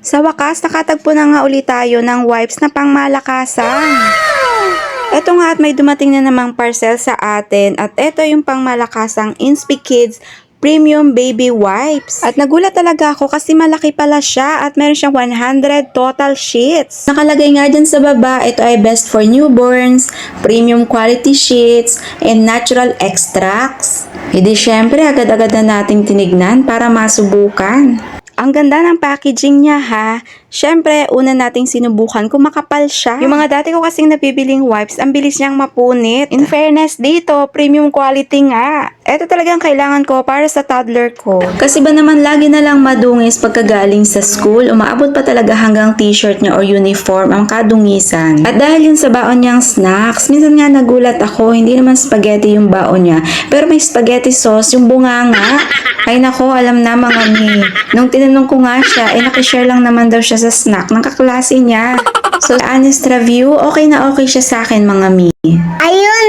Sa wakas, nakatagpo na nga ulit tayo ng wipes na pangmalakasan. Eto nga at may dumating na namang parcel sa atin at eto yung pangmalakasang Inspikids Premium Baby Wipes. At nagulat talaga ako kasi malaki pala siya at meron siyang 100 total sheets. Nakalagay nga dyan sa baba, ito ay best for newborns, premium quality sheets, and natural extracts. Hindi syempre agad-agad na nating tinignan para masubukan. Ang ganda ng packaging niya ha. Syempre, una nating sinubukan kung makapal siya. Yung mga dati ko kasing nabibiling wipes, ang bilis niyang mapunit. In fairness dito, premium quality nga. Ito talagang kailangan ko para sa toddler ko. Kasi ba naman lagi na lang madungis pagkagaling sa school, umaabot pa talaga hanggang t-shirt niya or uniform ang kadungisan. At dahil yun sa baon niyang snacks, minsan nga nagulat ako, hindi naman spaghetti yung baon niya, pero may spaghetti sauce, yung bunganga. Ay nako, alam na mga mi. Nung tinanong ko nga siya, nakishare lang naman daw siya sa snack ng kaklase niya. So, honest review, okay na okay siya sa akin mga mi. Ayun